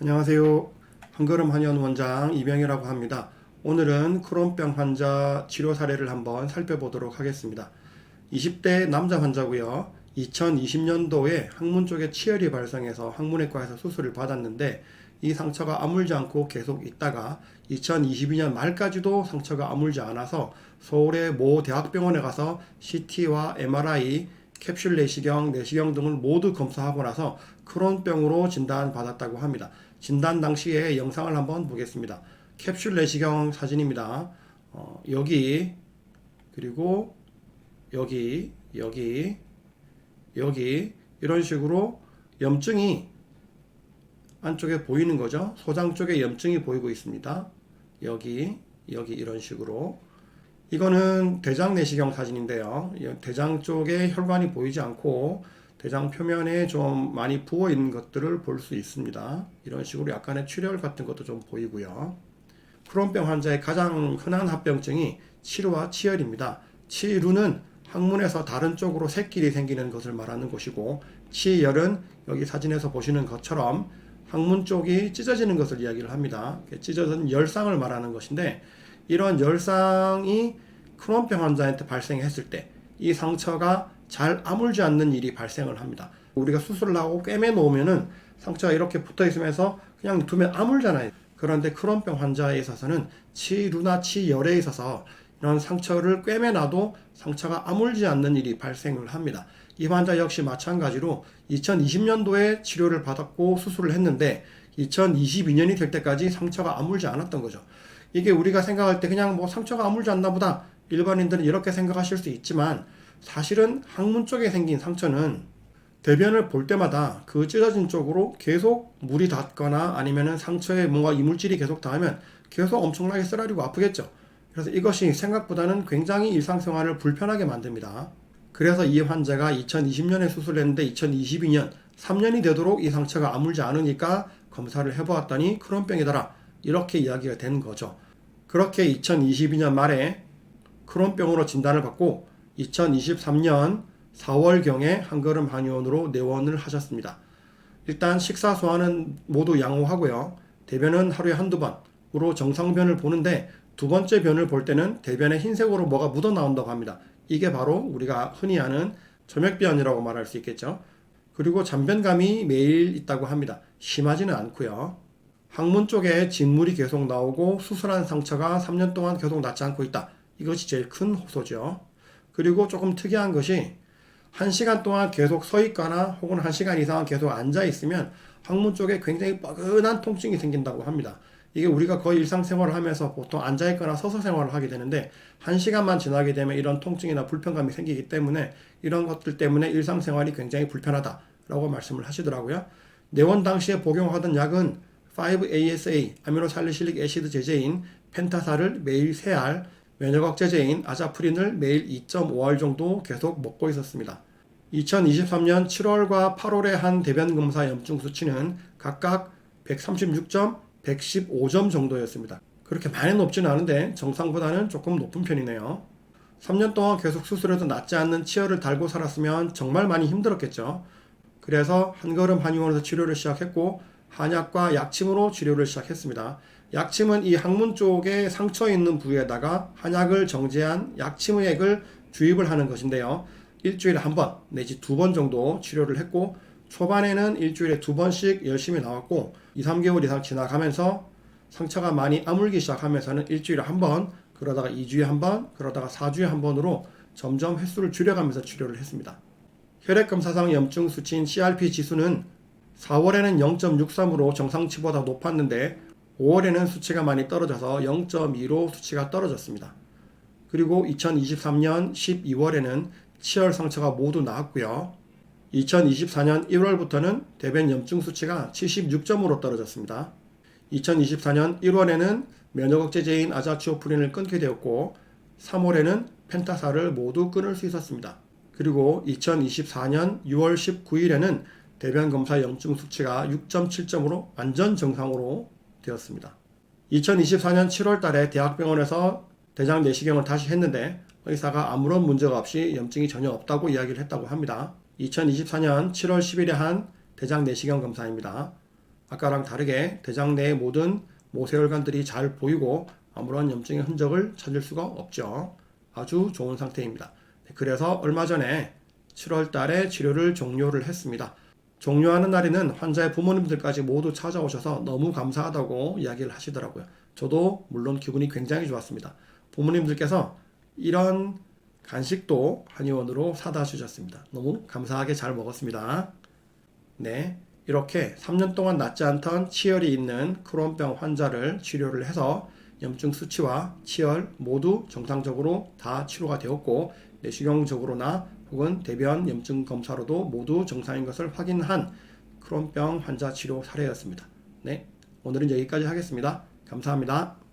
안녕하세요. 한걸음 한의원 원장 이병이라고 합니다. 오늘은 크론병 환자 치료 사례를 한번 살펴보도록 하겠습니다. 20대 남자 환자고요. 2020년도에 항문 쪽에 치열이 발생해서 항문외과에서 수술을 받았는데 이 상처가 아물지 않고 계속 있다가 2022년 말까지도 상처가 아물지 않아서 서울의 모 대학병원에 가서 CT와 MRI, 캡슐 내시경, 내시경 등을 모두 검사하고 나서 크론병으로 진단받았다고 합니다. 진단 당시에 영상을 한번 보겠습니다. 캡슐 내시경 사진입니다. 여기, 그리고 여기 이런 식으로 염증이 안쪽에 보이는 거죠. 소장 쪽에 염증이 보이고 있습니다. 여기 이런 식으로. 이거는 대장 내시경 사진인데요. 대장 쪽에 혈관이 보이지 않고 대장 표면에 좀 많이 부어 있는 것들을 볼 수 있습니다. 이런 식으로 약간의 출혈 같은 것도 좀 보이고요. 크론병 환자의 가장 흔한 합병증이 치루와 치열입니다. 치루는 항문에서 다른 쪽으로 새길이 생기는 것을 말하는 것이고, 치열은 여기 사진에서 보시는 것처럼 항문 쪽이 찢어지는 것을 이야기를 합니다. 찢어진 열상을 말하는 것인데, 이런 열상이 크론병 환자한테 발생했을 때 이 상처가 잘 아물지 않는 일이 발생을 합니다. 우리가 수술을 하고 꿰매 놓으면은 상처가 이렇게 붙어 있으면서 그냥 두면 아물잖아요. 그런데 크론병 환자에 있어서는 치루나 치열에 있어서 이런 상처를 꿰매 놔도 상처가 아물지 않는 일이 발생을 합니다. 이 환자 역시 마찬가지로 2020년도에 치료를 받았고 수술을 했는데 2022년이 될 때까지 상처가 아물지 않았던 거죠. 이게 우리가 생각할 때 그냥 뭐 상처가 아물지 않나 보다, 일반인들은 이렇게 생각하실 수 있지만, 사실은 항문 쪽에 생긴 상처는 대변을 볼 때마다 그 찢어진 쪽으로 계속 물이 닿거나 아니면은 상처에 뭔가 이물질이 계속 닿으면 계속 엄청나게 쓰라리고 아프겠죠. 그래서 이것이 생각보다는 굉장히 일상생활을 불편하게 만듭니다. 그래서 이 환자가 2020년에 수술을 했는데 2022년 3년이 되도록 이 상처가 아물지 않으니까 검사를 해보았더니 크론병이더라, 이렇게 이야기가 된 거죠. 그렇게 2022년 말에 크론병으로 진단을 받고 2023년 4월경에 한걸음 한의원으로 내원을 하셨습니다. 일단 식사 소화는 모두 양호하고요. 대변은 하루에 한두 번으로 정상변을 보는데, 두 번째 변을 볼 때는 대변에 흰색으로 뭐가 묻어 나온다고 합니다. 이게 바로 우리가 흔히 아는 점액변이라고 말할 수 있겠죠. 그리고 잔변감이 매일 있다고 합니다. 심하지는 않고요. 항문 쪽에 진물이 계속 나오고 수술한 상처가 3년 동안 계속 낫지 않고 있다. 이것이 제일 큰 호소죠. 그리고 조금 특이한 것이 1시간 동안 계속 서 있거나 혹은 1시간 이상 계속 앉아 있으면 항문 쪽에 굉장히 뻐근한 통증이 생긴다고 합니다. 이게 우리가 거의 일상생활을 하면서 보통 앉아 있거나 서서 생활을 하게 되는데 1시간만 지나게 되면 이런 통증이나 불편감이 생기기 때문에 이런 것들 때문에 일상생활이 굉장히 불편하다라고 말씀을 하시더라고요. 내원 당시에 복용하던 약은 5-ASA 아미노살리실릭 애시드 제제인 펜타살을 매일 3알, 면역 억제제인 아자프린을 매일 2.5알 정도 계속 먹고 있었습니다. 2023년 7월과 8월에 한 대변 검사 염증 수치는 각각 136점, 115점 정도였습니다. 그렇게 많이 높지는 않은데 정상보다는 조금 높은 편이네요. 3년 동안 계속 수술해도 낫지 않는 치열을 달고 살았으면 정말 많이 힘들었겠죠. 그래서 한걸음 한의원에서 치료를 시작했고 한약과 약침으로 치료를 시작했습니다. 약침은 이 항문 쪽에 상처 있는 부위에다가 한약을 정제한 약침의 액을 주입을 하는 것인데요. 일주일에 한 번 내지 2번 정도 치료를 했고, 초반에는 일주일에 2번씩 열심히 나왔고 2-3개월 이상 지나가면서 상처가 많이 아물기 시작하면서는 일주일에 한 번, 그러다가 2주에 한 번, 그러다가 4주에 한 번으로 점점 횟수를 줄여가면서 치료를 했습니다. 혈액검사상 염증 수치인 CRP 지수는 4월에는 0.63으로 정상치보다 높았는데 5월에는 수치가 많이 떨어져서 0.2로 수치가 떨어졌습니다. 그리고 2023년 12월에는 치열 상처가 모두 나았고요. 2024년 1월부터는 대변 염증 수치가 76점으로 떨어졌습니다. 2024년 1월에는 면역 억제제인 아자치오프린을 끊게 되었고 3월에는 펜타살을 모두 끊을 수 있었습니다. 그리고 2024년 6월 19일에는 대변 검사 염증 수치가 6.7점으로 완전 정상으로 되었습니다. 2024년 7월 달에 대학병원에서 대장 내시경을 다시 했는데 의사가 아무런 문제가 없이 염증이 전혀 없다고 이야기를 했다고 합니다. 2024년 7월 10일에 한 대장 내시경 검사입니다. 아까랑 다르게 대장 내의 모든 모세혈관들이 잘 보이고 아무런 염증의 흔적을 찾을 수가 없죠. 아주 좋은 상태입니다. 그래서 얼마 전에 7월 달에 치료를 종료를 했습니다. 종료하는 날에는 환자의 부모님들까지 모두 찾아오셔서 너무 감사하다고 이야기를 하시더라고요. 저도 물론 기분이 굉장히 좋았습니다. 부모님들께서 이런 간식도 한의원으로 사다 주셨습니다. 너무 감사하게 잘 먹었습니다. 네, 이렇게 3년 동안 낫지 않던 치열이 있는 크론병 환자를 치료를 해서 염증 수치와 치열 모두 정상적으로 다 치료가 되었고 내시경적으로나 혹은 대변 염증 검사로도 모두 정상인 것을 확인한 크론병 환자 치료 사례였습니다. 네, 오늘은 여기까지 하겠습니다. 감사합니다.